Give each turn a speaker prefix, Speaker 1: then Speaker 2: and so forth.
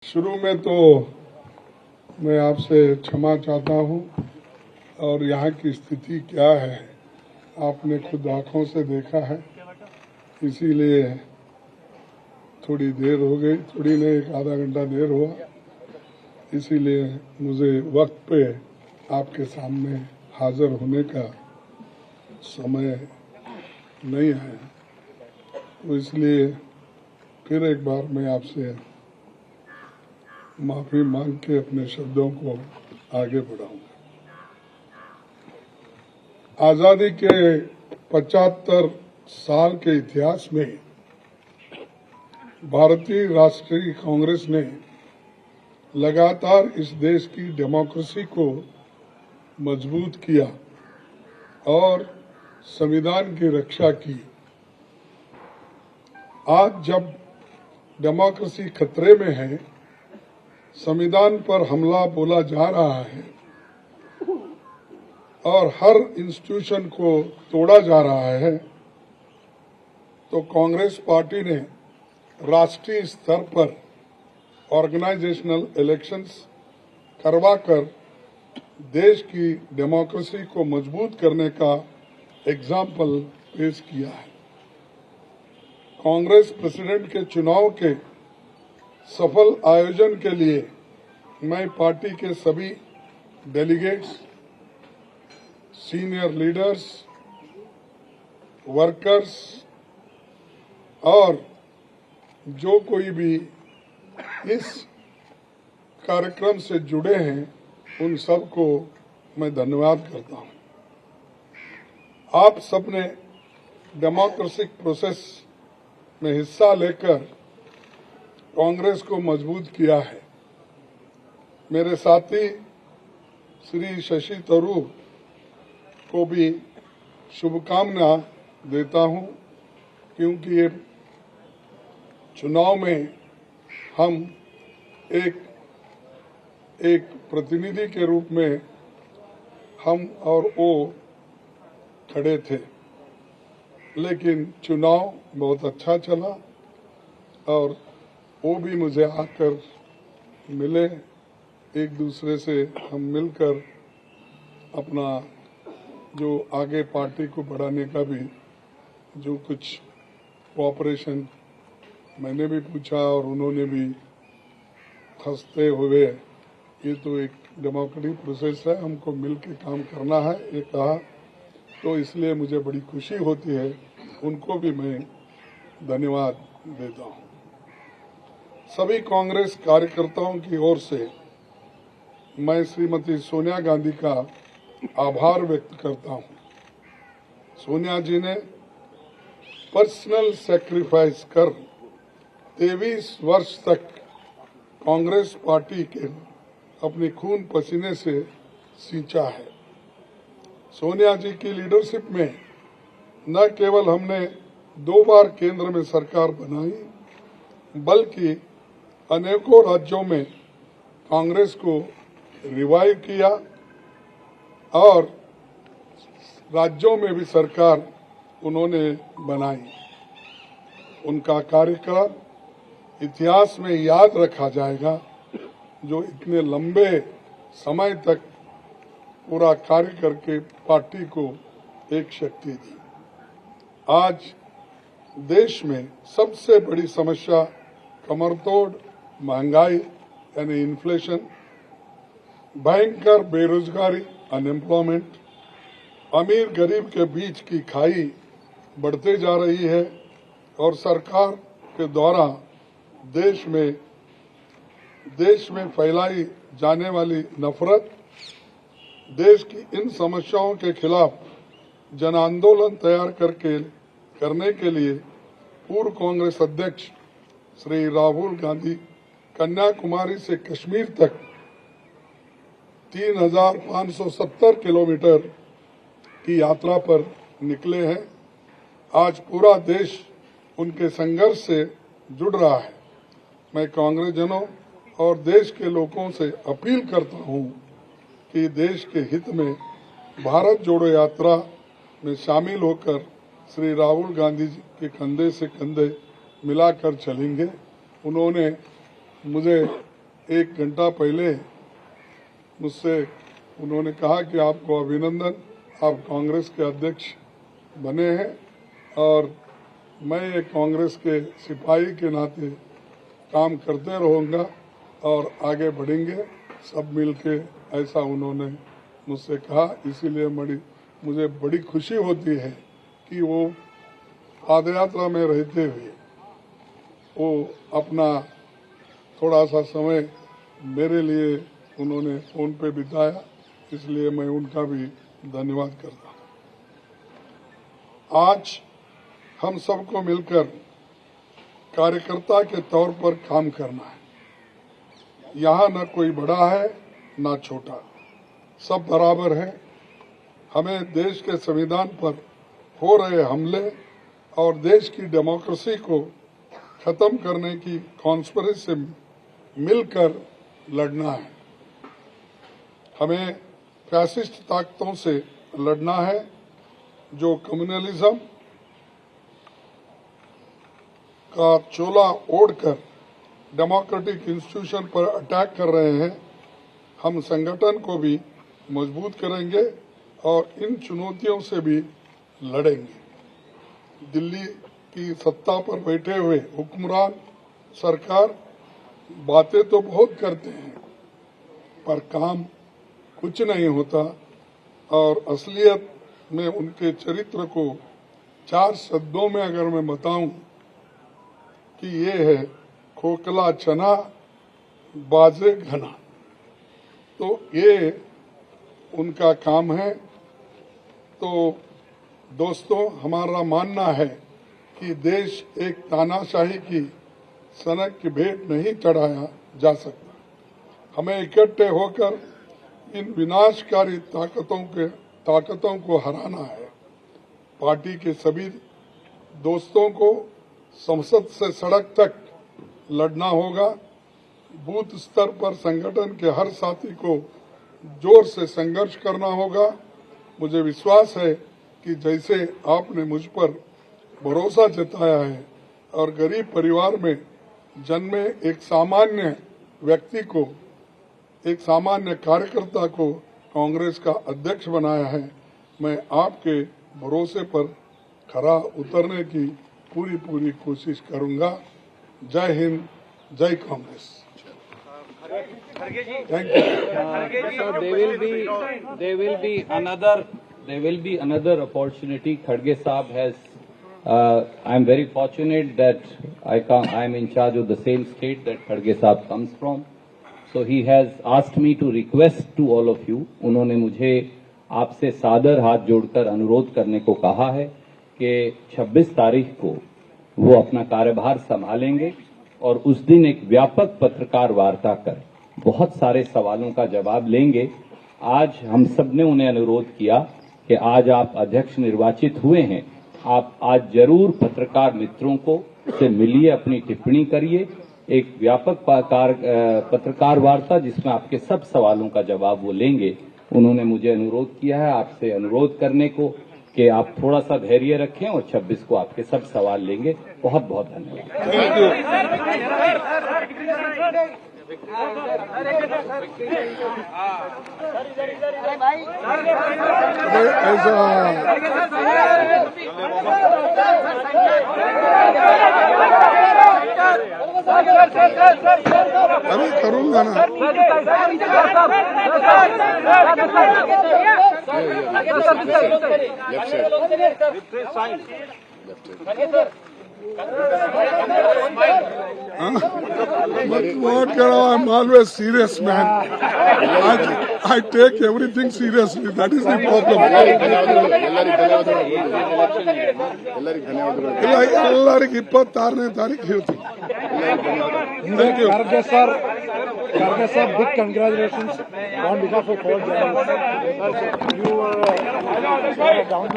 Speaker 1: शुरू में तो मैं आपसे क्षमा चाहता हूं और यहाँ की स्थिति क्या है आपने खुद आंखों से देखा है, इसीलिए थोड़ी देर हो गई, थोड़ी नहीं एक आधा घंटा देर हुआ, इसीलिए मुझे वक्त पे आपके सामने हाजिर होने का समय नहीं आया। तो इसलिए फिर एक बार मैं आपसे माफी मांग के अपने शब्दों को आगे बढ़ाऊंगा। आजादी के 75 साल के इतिहास में भारतीय राष्ट्रीय कांग्रेस ने लगातार इस देश की डेमोक्रेसी को मजबूत किया और संविधान की रक्षा की। आज जब डेमोक्रेसी खतरे में है, संविधान पर हमला बोला जा रहा है और हर इंस्टीट्यूशन को तोड़ा जा रहा है, तो कांग्रेस पार्टी ने राष्ट्रीय स्तर पर ऑर्गेनाइजेशनल इलेक्शंस करवाकर देश की डेमोक्रेसी को मजबूत करने का एग्जाम्पल पेश किया है। कांग्रेस प्रेसिडेंट के चुनाव के सफल आयोजन के लिए मैं पार्टी के सभी डेलीगेट्स, सीनियर लीडर्स, वर्कर्स और जो कोई भी इस कार्यक्रम से जुड़े हैं, उन सबको मैं धन्यवाद करता हूं। आप सबने डेमोक्रेटिक प्रोसेस में हिस्सा लेकर कांग्रेस को मजबूत किया है। मेरे साथी श्री शशि थरूर को भी शुभकामना देता हूं, क्योंकि ये चुनाव में हम एक प्रतिनिधि के रूप में हम और वो खड़े थे, लेकिन चुनाव बहुत अच्छा चला और वो भी मुझे आकर मिले। एक दूसरे से हम मिलकर अपना जो आगे पार्टी को बढ़ाने का भी जो कुछ कोऑपरेशन मैंने भी पूछा और उन्होंने भी हंसते हुए, ये तो एक डेमोक्रेटिक प्रोसेस है, हमको मिल के काम करना है, ये कहा। तो इसलिए मुझे बड़ी खुशी होती है, उनको भी मैं धन्यवाद देता हूँ। सभी कांग्रेस कार्यकर्ताओं की ओर से मैं श्रीमती सोनिया गांधी का आभार व्यक्त करता हूँ। सोनिया जी ने पर्सनल सैक्रिफाइस कर 23 वर्ष तक कांग्रेस पार्टी के अपने खून पसीने से सींचा है। सोनिया जी की लीडरशिप में न केवल हमने 2 बार केंद्र में सरकार बनाई, बल्कि अनेकों राज्यों में कांग्रेस को रिवाइव किया और राज्यों में भी सरकार उन्होंने बनाई। उनका कार्यकाल इतिहास में याद रखा जाएगा, जो इतने लंबे समय तक पूरा कार्य करके पार्टी को एक शक्ति दी। आज देश में सबसे बड़ी समस्या कमरतोड़ महंगाई यानी इन्फ्लेशन, भयंकर बेरोजगारी अनएम्प्लॉयमेंट, अमीर गरीब के बीच की खाई बढ़ते जा रही है और सरकार के द्वारा देश में फैलाई जाने वाली नफरत। देश की इन समस्याओं के खिलाफ जन आंदोलन तैयार करने के लिए पूर्व कांग्रेस अध्यक्ष श्री राहुल गांधी कन्याकुमारी से कश्मीर तक 3570 किलोमीटर की यात्रा पर निकले हैं। आज पूरा देश उनके संघर्ष से जुड़ रहा है। मैं कांग्रेस जनों और देश के लोगों से अपील करता हूं कि देश के हित में भारत जोड़ो यात्रा में शामिल होकर श्री राहुल गांधी जी के कंधे से कंधे मिलाकर चलेंगे। उन्होंने मुझे 1 घंटा पहले मुझसे उन्होंने कहा कि आपको अभिनंदन, आप कांग्रेस के अध्यक्ष बने हैं और मैं एक कांग्रेस के सिपाही के नाते काम करते रहूँगा और आगे बढ़ेंगे सब मिलके, ऐसा उन्होंने मुझसे कहा। इसीलिए मुझे बड़ी खुशी होती है कि वो पादयात्रा में रहते हुए वो अपना थोड़ा सा समय मेरे लिए उन्होंने फोन पे बिताया, इसलिए मैं उनका भी धन्यवाद करता हूँ। आज हम सबको मिलकर कार्यकर्ता के तौर पर काम करना है। यहाँ न कोई बड़ा है न छोटा, सब बराबर है। हमें देश के संविधान पर हो रहे हमले और देश की डेमोक्रेसी को खत्म करने की कॉन्स्पिरेसी से मिलकर लड़ना है। हमें फैसिस्ट ताकतों से लड़ना है जो कम्युनलिज्म का चोला ओढ़कर डेमोक्रेटिक इंस्टीट्यूशन पर अटैक कर रहे हैं। हम संगठन को भी मजबूत करेंगे और इन चुनौतियों से भी लड़ेंगे। दिल्ली की सत्ता पर बैठे हुए हुक्मरान सरकार बातें तो बहुत करते हैं पर काम कुछ नहीं होता और असलियत में उनके चरित्र को 4 शब्दों में अगर मैं बताऊं कि ये है खोखला चना बाजे घना, तो ये उनका काम है। तो दोस्तों, हमारा मानना है कि देश एक तानाशाही की सनक की भेंट नहीं चढ़ाया जा सकता। हमें इकट्ठे होकर इन विनाशकारी ताकतों को हराना है। पार्टी के सभी दोस्तों को संसद से सड़क तक लड़ना होगा। बूथ स्तर पर संगठन के हर साथी को जोर से संघर्ष करना होगा। मुझे विश्वास है कि जैसे आपने मुझ पर भरोसा जताया है और गरीब परिवार में जन्मे एक सामान्य व्यक्ति को, एक सामान्य कार्यकर्ता को कांग्रेस का अध्यक्ष बनाया है, मैं आपके भरोसे पर खरा उतरने की पूरी कोशिश करूंगा। जय हिंद, जय Congress. Thank you.
Speaker 2: So there will be another opportunity. Kharge Saab has. I am very fortunate that I am in charge of the same state that Kharge Saab comes from. So he has asked me to request to all of you. उन्होंने मुझे आपसे सादर हाथ जोड़कर अनुरोध करने को कहा है कि 26 तारीख को वो अपना कार्यभार संभालेंगे और उस दिन एक व्यापक पत्रकार वार्ता कर बहुत सारे सवालों का जवाब लेंगे। आज हम सब ने उन्हें अनुरोध किया कि आज आप अध्यक्ष निर्वाचित हुए हैं, आप आज जरूर पत्रकार मित्रों को से मिलिए, अपनी टिप्पणी करिए, एक व्यापक पत्रकार वार्ता जिसमें आपके सब सवालों का जवाब वो लेंगे। उन्होंने मुझे अनुरोध किया है आपसे अनुरोध करने को कि आप थोड़ा सा धैर्य रखें और 26 को आपके सब सवाल लेंगे। बहुत बहुत धन्यवाद।
Speaker 1: अभी करूंगा ना। What I'm always serious, man. I take everything seriously. That is the problem. ಎಲ್ಲರಿಗೆ 26ನೇ ತಾರೀಕು ಹೇಳ್ತೀನಿ. Thank you.
Speaker 3: Kharge sir, big congratulations on behalf of all journalists. You were down